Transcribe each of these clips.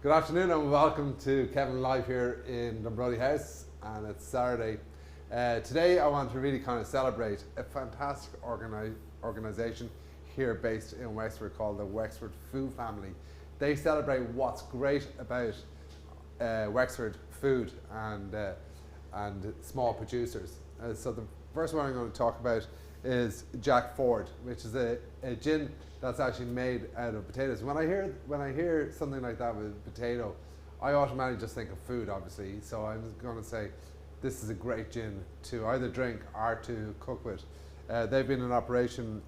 Good afternoon and welcome to Kevin Live here in Dunbrody House, and it's Saturday. Today I want to really kind of celebrate a fantastic organisation here based in Wexford called the Wexford Food Family. They celebrate what's great about Wexford food and small producers. So the first one I'm going to talk about is Jackford, which is a gin that's actually made out of potatoes. When I hear something like that with potato, I automatically just think of food, obviously. So I'm going to say this is a great gin to either drink or to cook with. They've been in operation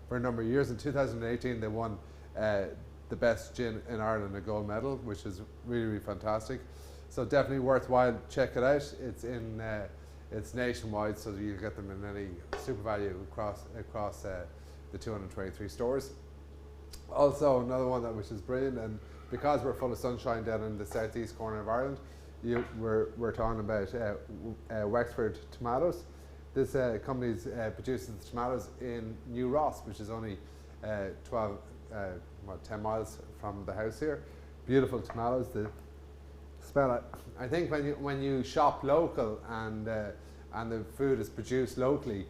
for a number of years. In 2018, they won the best gin in Ireland, a gold medal, which is really, really fantastic. So definitely worthwhile. Check it out. It's nationwide, so you get them in any super value across the 223 stores. Also, another one which is brilliant, and because we're full of sunshine down in the southeast corner of Ireland, we're talking about Wexford Tomatoes. This company produces the tomatoes in New Ross, which is only 10 miles from the house here. Beautiful tomatoes. The smell. I think when you shop local and the food is produced locally,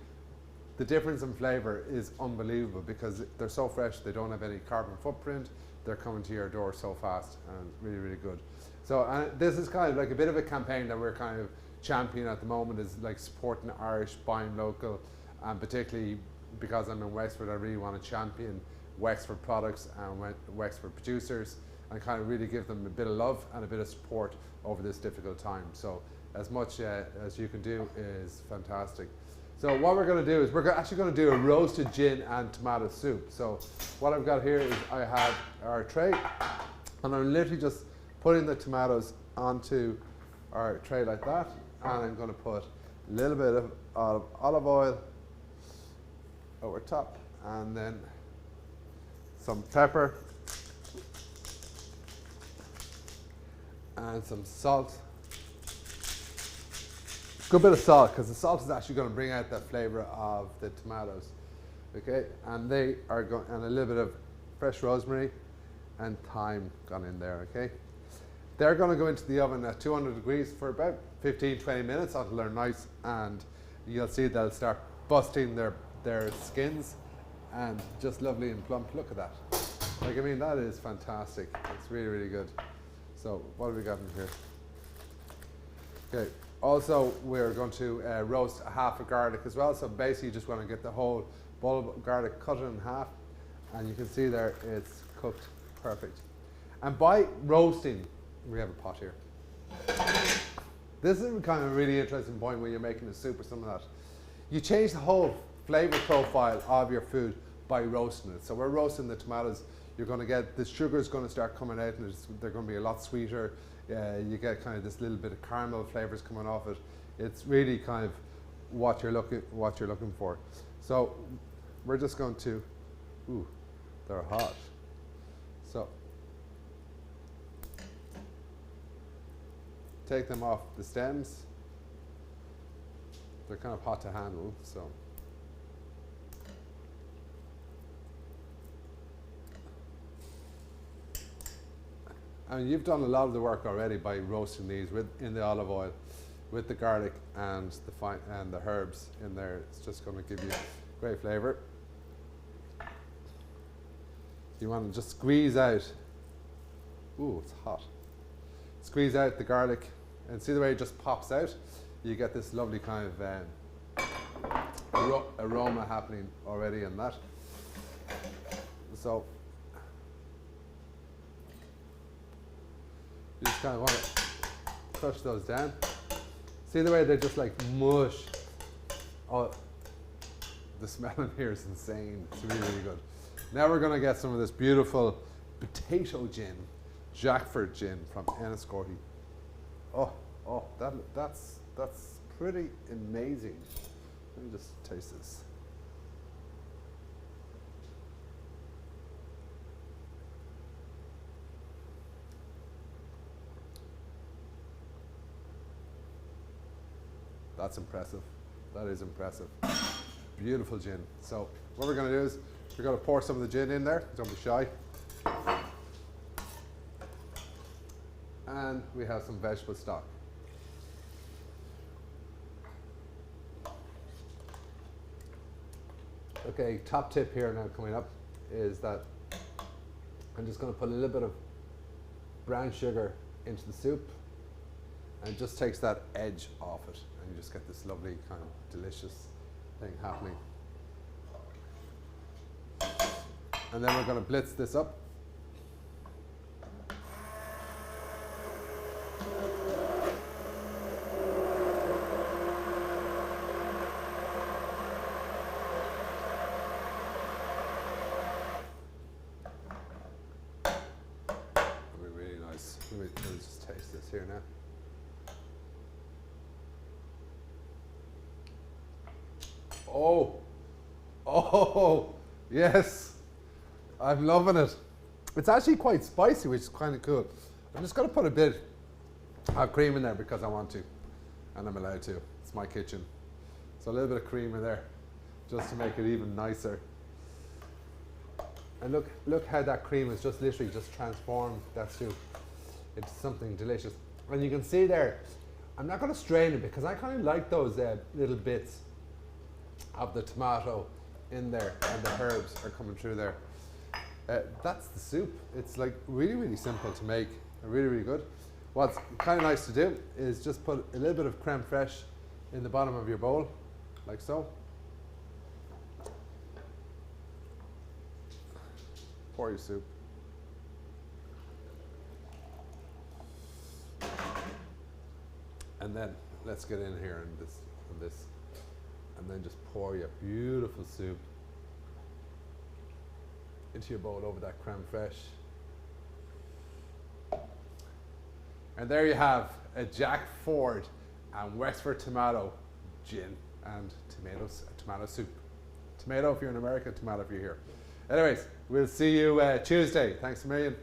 the difference in flavour is unbelievable because they're so fresh. They don't have any carbon footprint. They're coming to your door so fast, and really, really good. So this is kind of like a bit of a campaign that we're kind of championing at the moment, is like supporting Irish, buying local, and particularly because I'm in Wexford, I really want to champion Wexford products and Wexford producers, and kind of really give them a bit of love and a bit of support over this difficult time. So as much as you can do is fantastic. So what we're going to do is we're actually going to do a roasted gin and tomato soup. So what I've got here is I have our tray, and I'm literally just putting the tomatoes onto our tray like that, and I'm going to put a little bit of olive oil over top, and then some pepper and some salt. Good bit of salt, because the salt is actually going to bring out that flavour of the tomatoes. Okay, and they are going, and a little bit of fresh rosemary and thyme gone in there. Okay, they're going to go into the oven at 200 degrees for about 15-20 minutes until they're nice, and you'll see they'll start busting their skins and just lovely and plump. Look at that. Like, I mean, that is fantastic. It's really, really good. So what have we got in here? Okay. Also, we're going to roast half a garlic as well. So basically, you just want to get the whole bulb of garlic, cut it in half, and you can see there it's cooked perfect. And by roasting, we have a pot here. This is kind of a really interesting point when you're making a soup or something like that. You change the whole flavour profile of your food by roasting it. So we're roasting the tomatoes. You're going to get the sugar is going to start coming out, and they're going to be a lot sweeter. You get kind of this little bit of caramel flavours coming off it. It's really kind of what you're looking for. So we're just going to, ooh, they're hot. So take them off the stems. They're kind of hot to handle, so. And you've done a lot of the work already by roasting these in the olive oil, with the garlic and the herbs in there. It's just going to give you great flavour. You want to just squeeze out. Ooh, it's hot. Squeeze out the garlic, and see the way it just pops out. You get this lovely kind of aroma happening already in that. So you just kind of want to crush those down. See the way they just like mush. Oh, the smell in here is insane. It's really, really good. Now we're going to get some of this beautiful potato gin, Jackford Gin from Enniscorthy. Oh, that's pretty amazing. Let me just taste this. That's impressive. That is impressive. Beautiful gin. So what we're going to do is we're going to pour some of the gin in there. Don't be shy. and we have some vegetable stock. Okay, top tip here now coming up is that I'm just going to put a little bit of brown sugar into the soup, and it just takes that edge off it, and you just get this lovely kind of delicious thing happening. And then we're going to blitz this up. That'll be really nice. Let me just taste this here now. Oh, yes. I'm loving it. It's actually quite spicy, which is kind of cool. I'm just going to put a bit of cream in there because I want to, and I'm allowed to. It's my kitchen. So a little bit of cream in there just to make it even nicer. And look how that cream has just literally just transformed that soup into something delicious. And you can see there, I'm not going to strain it because I kind of like those little bits of the tomato in there, and the herbs are coming through there. That's the soup. It's like really, really simple to make, really, really good. What's kind of nice to do is just put a little bit of crème fraiche in the bottom of your bowl, like so. Pour your soup. And then let's get in here and this, and then just pour your beautiful soup into your bowl over that crème fraiche. And there you have a Jackford and Wexford tomato gin and tomato soup. Tomato if you're in America, tomato if you're here. Anyways, we'll see you Tuesday. Thanks a million.